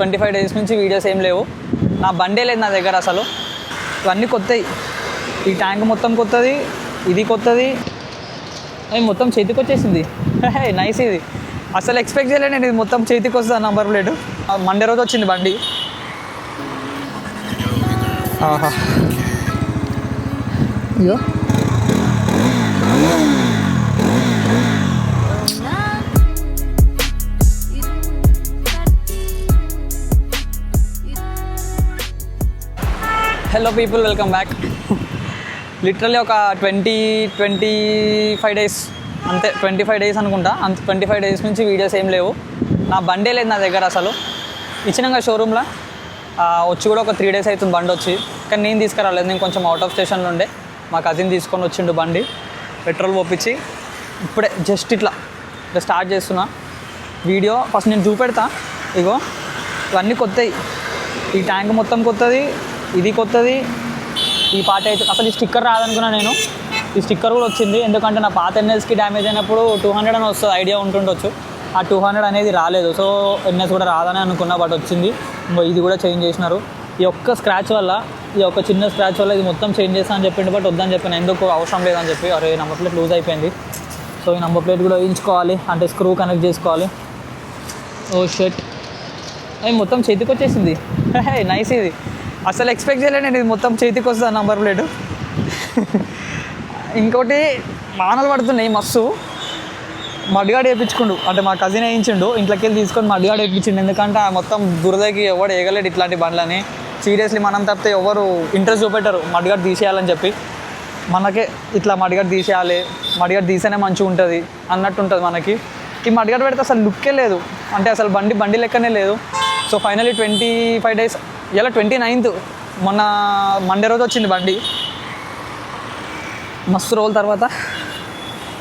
25 days నుంచి videos ఏం లేవు. నా బండే లేదు నా దగ్గర అసలు. ఇవన్నీ కొత్తవి. ఈ ట్యాంక్ మొత్తం కొత్తది, ఇది కొత్తది, అది మొత్తం చేతికి వచ్చేసింది. నైస్. ఇది అసలు ఎక్స్పెక్ట్ చేయలేదు నేను, ఇది మొత్తం చేతికి వస్తుంది నంబర్ ప్లేట్. మండే రోజు వచ్చింది బండి. ఆహా, ఇగో hello people, welcome back. Literally ఒక 25 డేస్ అంతే, 25 డేస్ అనుకుంటా. 25 డేస్ నుంచి వీడియోస్ ఏం లేవు. నా బండే లేదు నా దగ్గర అసలు. ఇచ్చినాక షోరూమ్లో వచ్చి కూడా ఒక 3 డేస్ అవుతుంది బండి వచ్చి. కానీ నేను తీసుకురాలేదు, నేను కొంచెం అవుట్ ఆఫ్ స్టేషన్లో ఉండే. మా కజిన్ తీసుకొని వచ్చిండు బండి, పెట్రోల్ పోపించి. ఇప్పుడే జస్ట్ ఇట్లా స్టార్ట్ చేస్తున్నా వీడియో. ఫస్ట్ నేను చూపెడతా. ఇగో ఇవన్నీ కొత్తవి. ఈ ట్యాంక్ మొత్తం కొత్తది, ఇది కొత్తది. ఈ పార్ట్ అయితే అసలు ఈ స్టిక్కర్ రాదనుకున్నా నేను. ఈ స్టిక్కర్ కూడా వచ్చింది, ఎందుకంటే నా పాత ఎన్ఎస్కి డ్యామేజ్ అయినప్పుడు 200 అని వస్తుంది, ఐడియా ఉంటుండొచ్చు. ఆ 200 అనేది రాలేదు, సో ఎన్ఎస్ కూడా రాదని అనుకున్నా, బట్ వచ్చింది. ఇది కూడా చేంజ్ చేసినారు. ఈ ఒక్క స్క్రాచ్ వల్ల, ఈ ఒక్క చిన్న స్క్రాచ్ వల్ల ఇది మొత్తం చేంజ్ చేస్తా అని చెప్పిండు, బట్ వద్దని చెప్పాను. ఎందుకు అవసరం లేదని చెప్పి. అరే నంబర్ ప్లేట్ లూజ్ అయిపోయింది, సో ఈ నంబర్ ప్లేట్ కూడా వేయించుకోవాలి, అంటే స్క్రూ కనెక్ట్ చేసుకోవాలి. ఓ షర్ట్, అది మొత్తం చేతికి వచ్చేసింది. నైస్. ఇది అసలు ఎక్స్పెక్ట్ చేయలేదు నేను, ఇది మొత్తం చేతికి వస్తుంది నంబర్ ప్లేటు. ఇంకోటి మానలు పడుతున్నాయి మస్తు. మడ్గాడు వేయించుకుండు, అంటే మా కజిన్ వేయించిండు. ఇంట్లోకి వెళ్ళి తీసుకొని మడ్గాడు వేయించిండు, ఎందుకంటే మొత్తం దురదకి ఎవడు వేయగలేడు ఇట్లాంటి బండ్లని. సీరియస్లీ మనం తప్పితే ఎవరు ఇంట్రెస్ట్ చూపెట్టారు మడ్గాడు తీసేయాలని చెప్పి. మనకే ఇట్లా మడ్గాడు తీసేయాలి, మడ్గాడు తీసేనే మంచిగా ఉంటుంది అన్నట్టు ఉంటుంది మనకి. ఈ మడ్గాడు పెడితే అసలు లుక్కే లేదు, అంటే అసలు బండి లెక్కనే లేదు. సో ఫైనలీ 25 డేస్, ఇలా 29th మొన్న మండే రోజు వచ్చింది బండి. మస్తు రోజుల తర్వాత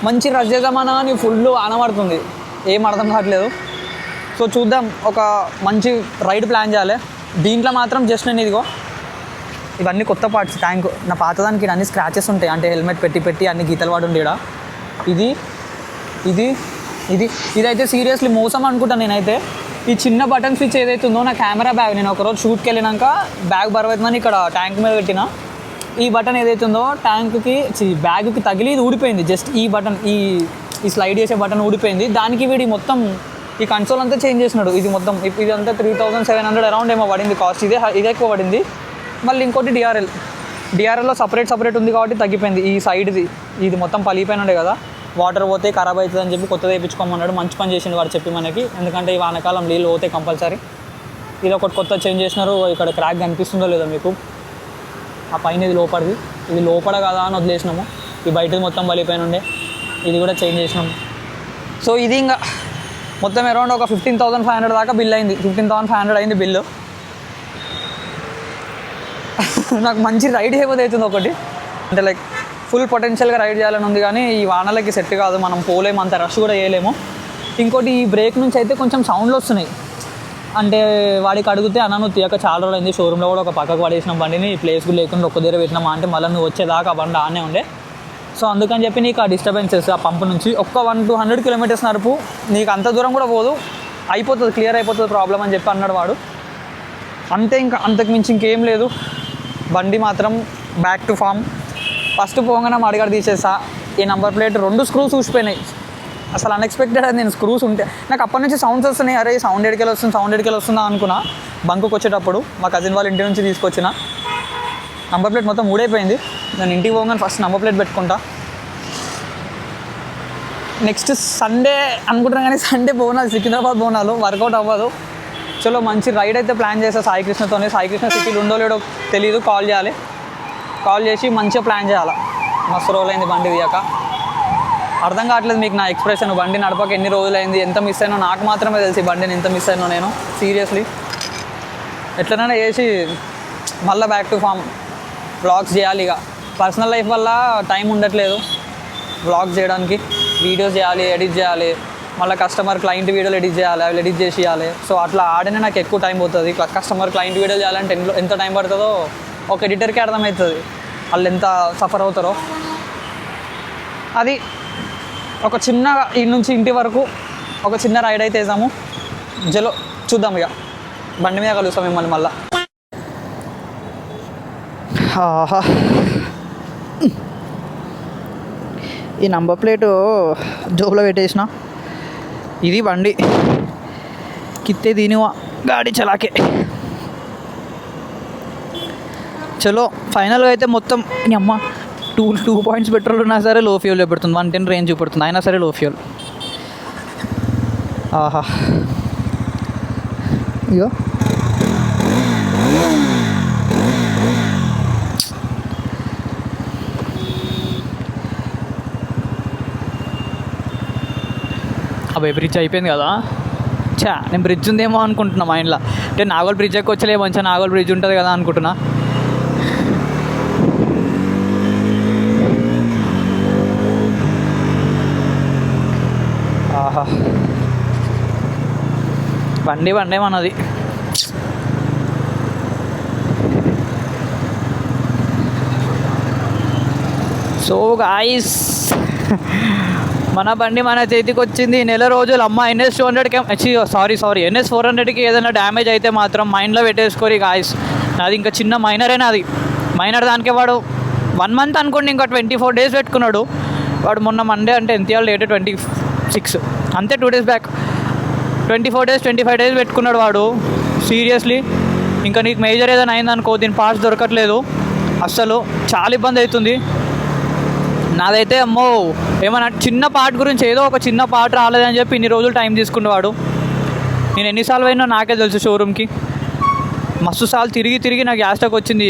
మంచి రష్ చేద్దామన్నా అని ఫుల్ ఆనబడుతుంది, ఏం అర్థం కావట్లేదు. సో చూద్దాం, ఒక మంచి రైడ్ ప్లాన్ చేయాలి. దీంట్లో మాత్రం జస్ట్ నేను ఇదిగో ఇవన్నీ కొత్త పార్ట్స్. ట్యాంక్ నా పాతదానికి అన్ని స్క్రాచెస్ ఉంటాయి, అంటే హెల్మెట్ పెట్టి అన్ని గీతలు వాడు ఉండేడా. ఇదైతే సీరియస్లీ మోసం అనుకుంటాను నేనైతే. ఈ చిన్న బటన్ స్విచ్ ఏదైతే ఉందో, నా కెమెరా బ్యాగ్ నేను ఒకరోజు షూట్కి వెళ్ళినాక బ్యాగ్ బరువైతుందని ఇక్కడ ట్యాంక్ మీద పెట్టిన. ఈ బటన్ ఏదైతే ఉందో ట్యాంక్కి బ్యాగ్కి తగిలి ఇది ఊడిపోయింది. జస్ట్ ఈ బటన్, ఈ స్లైడ్ చేసే బటన్ ఊడిపోయింది. దానికి వీడి మొత్తం ఈ కన్సోల్ అంతా చేంజ్ చేసినాడు. ఇది మొత్తం ఇదంతా 3700 అరౌండ్ ఏమో పడింది కాస్ట్. ఇదే ఎక్కువ పడింది. మళ్ళీ ఇంకోటి డిఆర్ఎల్లో సపరేట్ ఉంది కాబట్టి తగ్గిపోయింది. ఈ సైడ్ది ఇది మొత్తం పలిగిపోయిన ఉండే కదా, వాటర్ పోతే ఖరాబ్ అవుతుంది అని చెప్పి కొత్తది వేయించుకోమన్నాడు. మంచి పని చేసిండు వాడు చెప్పి మనకి, ఎందుకంటే ఈ వానకాలం నీళ్ళు పోతే కంపల్సరీ. ఇది ఒకటి కొత్త చేంజ్ చేసినారు. ఇక్కడ క్రాక్ కనిపిస్తుందో లేదో మీకు, ఆ పైన ఇది లోపడిది, ఇది లోపల కదా అని వదిలేసినాము. ఈ బయటది మొత్తం పలిగిపోయిన ఉండే, ఇది కూడా చేంజ్ చేసినాము. సో ఇది ఇంకా మొత్తం అరౌండ్ ఒక 15,500 దాకా బిల్ అయింది. 15,500 అయింది బిల్లు. నాకు మంచి రైడ్ చేయబోదు అవుతుంది ఒకటి, అంటే లైక్ ఫుల్ పొటెన్షియల్గా రైడ్ చేయాలని ఉంది, కానీ ఈ వానలకి సెట్ కాదు, మనం పోలేము, అంత రష్ కూడా చేయలేము. ఇంకోటి ఈ బ్రేక్ నుంచి అయితే కొంచెం సౌండ్లు వస్తున్నాయి. అంటే వాడికి అడిగితే అన్న నువ్వు తీయక చాలా రోజులు అయింది, షోరూంలో కూడా ఒక పక్కకు పడేసిన బండిని ప్లేస్ కూడా లేకుండా ఒక్క దగ్గర పెట్టినామా అంటే మళ్ళీ నువ్వు వచ్చేదాకా ఆ బండి ఆనే ఉండే. సో అందుకని చెప్పి నీకు ఆ డిస్టర్బెన్సెస్, ఆ పంపు నుంచి ఒక్క 100-200 కిలోమీటర్స్ నడుపు, నీకు అంత దూరం కూడా పోదు, అయిపోతుంది, క్లియర్ అయిపోతుంది ప్రాబ్లం అని చెప్పి అన్నాడు వాడు. అంతే, ఇంకా అంతకు మించి ఇంకేం లేదు. బండి మాత్రం బ్యాక్ టు ఫామ్. ఫస్ట్ పోగానే అడిగాడు తీసేసా. ఈ నంబర్ ప్లేట్ 2 స్క్రూస్ ఊసిపోయినాయి. అసలు అన్ఎక్స్పెక్టెడ్ అది, నేను స్క్రూస్ ఉంటే నాకు అప్పటి నుంచి సౌండ్స్ వస్తున్నాయి. అరే సౌండ్ ఎడికెళ్ళి వస్తుందా అనుకున్నా. బంకుకి వచ్చేటప్పుడు మా కజిన్ వాళ్ళ ఇంటి నుంచి తీసుకొచ్చిన నంబర్ ప్లేట్ మొత్తం ఊడైపోయింది. నేను ఇంటికి పోగానే ఫస్ట్ నంబర్ ప్లేట్ పెట్టుకుంటా. నెక్స్ట్ సండే అనుకుంటున్నాను, కానీ సండే బోనాలు, సికింద్రాబాద్ బోనాలు వర్కౌట్ అవ్వదు. చలో మంచి రైడ్ అయితే ప్లాన్ చేస్తా సాయికృష్ణతోనే. సాయికృష్ణ సిటీలో ఉందో లేడో తెలీదు, కాల్ చేసి మంచిగా ప్లాన్ చేయాలి. మస్తు రోజులైంది బండి తీయక. అర్థం కావట్లేదు మీకు నా ఎక్స్ప్రెషన్. బండి నడపక ఎన్ని రోజులైంది, ఎంత మిస్ అయినో నాకు మాత్రమే తెలిసి బండిని ఎంత మిస్ అయినో నేను. సీరియస్లీ ఎట్లనైనా చేసి మళ్ళీ బ్యాక్ టు ఫామ్ వ్లాగ్స్ చేయాలి. ఇక పర్సనల్ లైఫ్ వల్ల టైం ఉండట్లేదు వ్లాగ్స్ చేయడానికి. వీడియోస్ చేయాలి, ఎడిట్ చేయాలి, మళ్ళీ క్లయింట్ వీడియోలు ఎడిట్ చేయాలి, అవి ఎడిట్ చేసి ఇవ్వాలి. సో అట్లా ఆడనే నాకు ఎక్కువ టైం పోతుంది. క్లయింట్ వీడియో చేయాలంటే ఎంత టైం పడుతుందో ఒక ఎడిటర్కి అర్థమవుతుంది, వాళ్ళు ఎంత సఫర్ అవుతారో. అది ఒక చిన్న ఈ నుంచి ఇంటి వరకు ఒక చిన్న రైడ్ అయితే వేసాము. చూద్దాం ఇక బండి మీద కలుస్తాం మిమ్మల్ని మళ్ళీ. ఆహా, ఈ నంబర్ ప్లేటు జోబులో పెట్టేసిన. ఇది బండి కిత్తే దీనివా గాడి చలాకే. చలో ఫైనల్గా అయితే మొత్తం నీ అమ్మ 2 పాయింట్స్ పెట్రోల్ ఉన్నా సరే లో ఫ్యూల్ చూపెడుతుంది, 110 రేంజ్ చూపెడుతుంది, అయినా సరే లో ఫ్యూల్. ఆహా, ఇగో అబ్బాయి బ్రిడ్జ్ అయిపోయింది కదా. నేను బ్రిడ్జ్ ఉందేమో అనుకుంటున్నా మైండ్లో. అంటే నాగోల్ బ్రిడ్జ్ ఎక్కువ వచ్చలే, మంచిగా నాగోల్ బ్రిడ్జ్ ఉంటుంది కదా అనుకుంటున్నా. ఆహా, బండి మనది. సో గాయ్స్, మన బండి మన చేతికి వచ్చింది. నెల రోజులు అమ్మ NS 200కి సారీ NS 400కి ఏదైనా డ్యామేజ్ అయితే మాత్రం మైండ్లో పెట్టేసుకోరి గాయ్స్. నాది ఇంకా చిన్న మైనరేనా, అది మైనర్. దానికే వాడు 1 మంత్ అనుకోండి, ఇంకా 24 డేస్ పెట్టుకున్నాడు వాడు. మొన్న మండే అంటే ఎంత ఇవ్వాలి, డేట్ 26 అంతే, 2 డేస్ బ్యాక్ 24 డేస్ 25 డేస్ పెట్టుకున్నాడు వాడు. సీరియస్లీ ఇంకా నీకు మేజర్ ఏదైనా అయిందనుకో, దీని పార్ట్స్ దొరకట్లేదు అస్సలు, చాలా ఇబ్బంది అవుతుంది. నాదైతే అమ్మో ఏమన్నా చిన్న పార్ట్ గురించి ఏదో ఒక చిన్న పార్ట్ రాలేదని చెప్పి ఇన్ని రోజులు టైం తీసుకునేవాడు. నేను ఎన్నిసార్లు అయినా నాకే తెలుసు. షోరూమ్కి మస్తు సార్లు తిరిగి నాకు గ్యాస్ స్టాక్ వచ్చింది.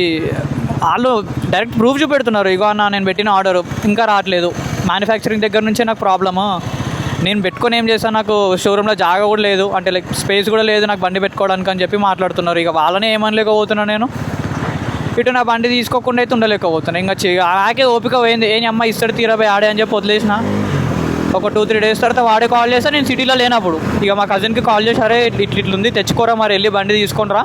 వాళ్ళు డైరెక్ట్ ప్రూఫ్ చూపెడుతున్నారు, ఇగో అన్న నేను పెట్టిన ఆర్డర్ ఇంకా రావట్లేదు, మ్యానుఫ్యాక్చరింగ్ దగ్గర నుంచే నాకు ప్రాబ్లము. నేను పెట్టుకొని ఏం చేస్తాను, నాకు షోరూంలో జాగా కూడా లేదు, అంటే లైక్ స్పేస్ కూడా లేదు నాకు బండి పెట్టుకోవడానికి అని చెప్పి మాట్లాడుతున్నారు. ఇక వాళ్ళనే ఏమనలేకపోతున్నాను నేను. ఇటు నా బండి తీసుకోకుండా అయితే ఉండలేకపోతున్నా. ఇంకా నాకే ఓపిక పోయింది. ఏం అమ్మ ఇస్తాడు తీరబోయి ఆడే అని చెప్పి వదిలేసిన. ఒక 2-3 డేస్ తర్వాత వాడే కాల్ చేస్తే నేను సిటీలో లేనప్పుడు ఇక మా కజిన్కి కాల్ చేసి, అరే ఇట్లుంది తెచ్చుకోరా మరి, వెళ్ళి బండి తీసుకొనిరా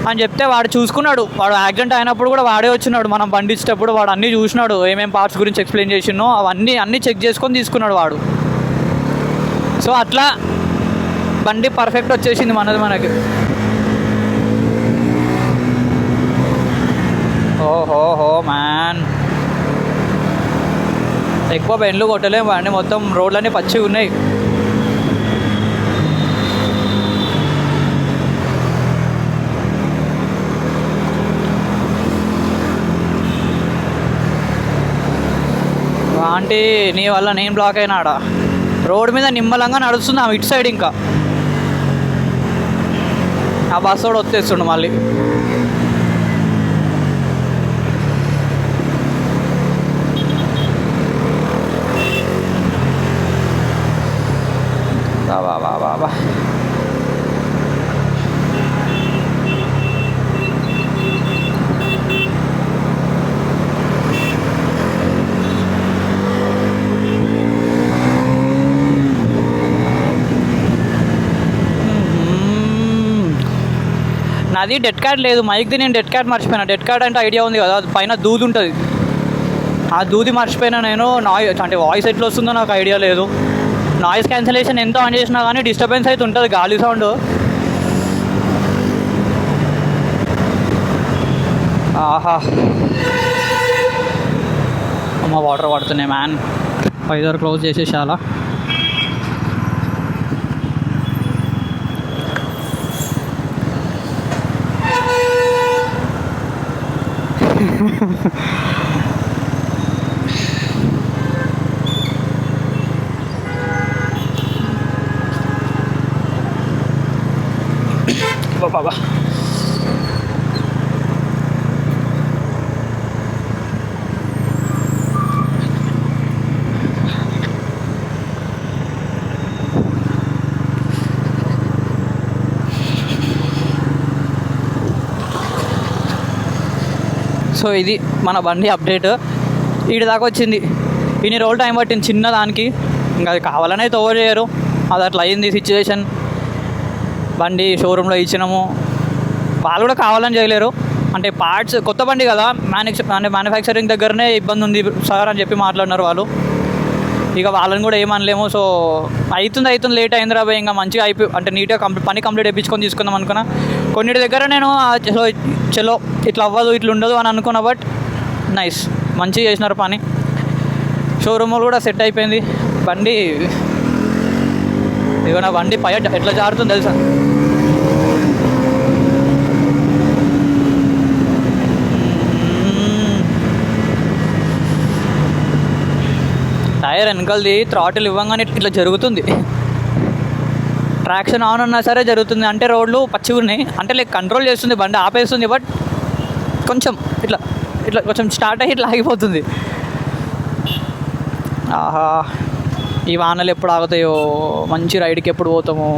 అని చెప్తే వాడు చూసుకున్నాడు. వాడు యాక్సిడెంట్ అయినప్పుడు కూడా వాడే వచ్చినాడు, మనం బండి ఇచ్చేటప్పుడు వాడు అన్నీ చూసినాడు, ఏమేమి పార్ట్స్ గురించి ఎక్స్ప్లెయిన్ చేసినో అన్నీ చెక్ చేసుకొని తీసుకున్నాడు వాడు. సో అట్లా బండి పర్ఫెక్ట్ వచ్చేసింది మనకి. ఓహో మ్యాన్, ఎక్కువ బెండ్లు కొట్టలేము బండి, మొత్తం రోడ్లన్నీ పచ్చిగా ఉన్నాయి. ఆంటీ నీ వల్ల నేను బ్లాక్ అయినాడా. రోడ్డు మీద నిమ్మలంగా నడుస్తున్నాం ఇటు సైడ్. ఇంకా ఆ బస్ కూడా వచ్చేస్తుండు మళ్ళీ. బాబా నాది డెడ్ కార్డ్ లేదు, మైక్ది నేను డెడ్ కార్డ్ మర్చిపోయినా. డెడ్ కార్డ్ అంటే ఐడియా ఉంది కదా, పైన దూది ఉంటుంది, ఆ దూది మర్చిపోయినా నేను. అంటే వాయిస్ ఎట్లా వస్తుందో నాకు ఐడియా లేదు. నాయిస్ క్యాన్సిలేషన్ ఎంత ఆన్ చేసినా కానీ డిస్టర్బెన్స్ అయితే ఉంటుంది, గాలి సౌండ్. ఆహా, అమ్మ వాటర్ పడుతున్నాయి మ్యాన్. 5 క్లోజ్ చేసేసాలా. బాబా సో ఇది మన బండి అప్డేట్. వీడి దాకా వచ్చింది, ఇన్ని రోజులు టైం పట్టింది చిన్న దానికి. ఇంకా అది కావాలనే ఓవర్ చేయరు, అది అట్లా అయింది సిచ్యువేషన్. బండి షోరూంలో ఇచ్చినాము, వాళ్ళు కూడా కావాలని చేయలేరు. అంటే పార్ట్స్ కొత్త బండి కదా, మ్యానుఫ్యాక్చరింగ్ దగ్గరనే ఇబ్బంది ఉంది సార్ అని చెప్పి మాట్లాడినారు వాళ్ళు. ఇక వాళ్ళని కూడా ఏమనలేము. సో అవుతుంది లేట్ అయింది రాబోయే, ఇంకా మంచిగా అంటే నీట్గా పని కంప్లీట్ చేయించుకొని తీసుకుందాం అనుకున్నా. కొన్నిటి దగ్గర నేను చలో ఇట్లా అవ్వదు ఇట్లా ఉండదు అని అనుకున్నా. బట్ నైస్, మంచిగా చేసినారు పని. షోరూమ్ కూడా సెట్ అయిపోయింది. బండి ఇక నా బండి పై ఎట్లా జారుతుంది తెలుసా. టైర్ వెనకలది థ్రాటిల్ ఇవ్వగానే ఇట్లా జరుగుతుంది. ట్రాక్షన్ ఆన్ ఉన్నా సరే జరుగుతుంది. అంటే రోడ్లు పచ్చిగా ఉన్నాయి అంటే లైక్ కంట్రోల్ చేస్తుంది, బండి ఆపేస్తుంది. బట్ కొంచెం ఇట్లా ఇట్లా కొంచెం స్టార్ట్ అయ్యి ఇట్లా ఆగిపోతుంది. ఆహా, ఈ వానలు ఎప్పుడు ఆగుతాయో, మంచి రైడ్కి ఎప్పుడు పోతామో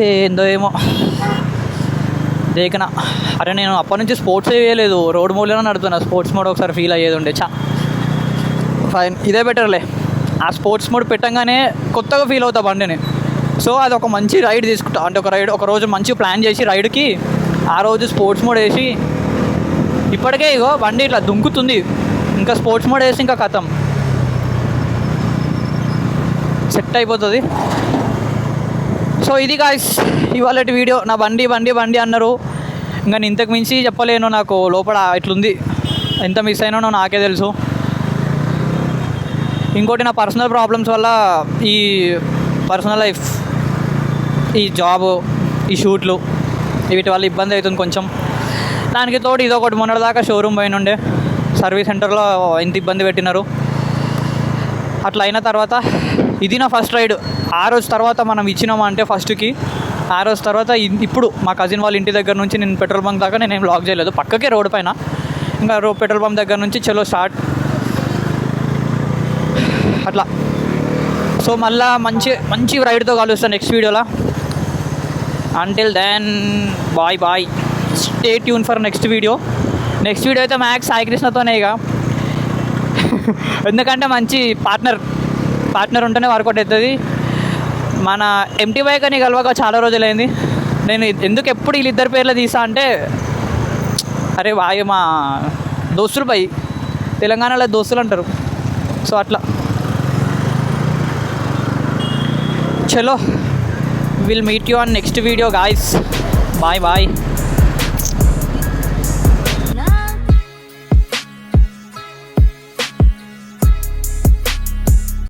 ఏందో ఏమో దేకనా. అరే నేను అప్పటి నుంచి స్పోర్ట్స్ వేయలేదు, రోడ్ మోడ్లోనే నడుతున్నా. స్పోర్ట్స్ మోడ్ ఒకసారి ఫీల్ అయ్యేది ఉండే. ఫైన్, ఇదే బెటర్లే. ఆ స్పోర్ట్స్ మోడ్ పెట్టంగానే కొత్తగా ఫీల్ అవుతా బండిని. సో అది ఒక మంచి రైడ్ తీసుకుంటా. అంటే ఒక రోజు మంచి ప్లాన్ చేసి రైడ్కి ఆ రోజు స్పోర్ట్స్ మోడ్ వేసి, ఇప్పటికే ఇగో బండి ఇట్లా దుంకుతుంది. ఇంకా స్పోర్ట్స్ మోడ్ వేసి ఇంకా కథం సెట్ అయిపోతుంది. సో ఇది గాయ్స్ ఇవాళ వీడియో. నా బండి బండి బండి అన్నారు, ఇంకా నేను ఇంతకు మించి చెప్పలేను. నాకు లోపల ఇట్లుంది, ఎంత మిస్ అయినానో నాకే తెలుసు. ఇంకోటి నా పర్సనల్ ప్రాబ్లమ్స్ వల్ల, ఈ పర్సనల్ లైఫ్, ఈ జాబ్, ఈ షూట్లు, వీటి వల్ల ఇబ్బంది అవుతుంది కొంచెం. దానికి తోడు ఇదొకటి, మొన్నటిదాకా షోరూమ్ పైన ఉండే సర్వీస్ సెంటర్లో ఇంత ఇబ్బంది పెట్టినారు. అట్లా అయిన తర్వాత ఇది నా ఫస్ట్ రైడ్. ఆ రోజు తర్వాత మనం ఇచ్చినామా అంటే ఫస్ట్కి, ఆ రోజు తర్వాత ఇప్పుడు మా కజిన్ వాళ్ళ ఇంటి దగ్గర నుంచి నేను పెట్రోల్ బంక్ దాకా నేనేం లాక్ చేయలేదు, పక్కకే రోడ్ పైన. ఇంకా పెట్రోల్ పంప్ దగ్గర నుంచి చలో స్టార్ట్ అట్లా. సో మళ్ళీ మంచి రైడ్తో కలుస్తాను నెక్స్ట్ వీడియోలో. Until then bye bye, stay tune for next video. Next video అయితే మ్యాక్స్ సాయి కృష్ణతోనే ఇక, ఎందుకంటే మంచి పార్ట్నర్ ఉంటేనే వర్కౌట్ అవుతుంది. మన ఎంటీ బైక్ అని కలవక చాలా రోజులైంది. నేను ఎందుకు ఎప్పుడు వీళ్ళిద్దరి పేర్లు తీసా అంటే, అరే వాయు మా దోస్తులు పై తెలంగాణలో దోస్తులు అంటారు. సో అట్లా చలో, will meet you on next video guys. Bye bye.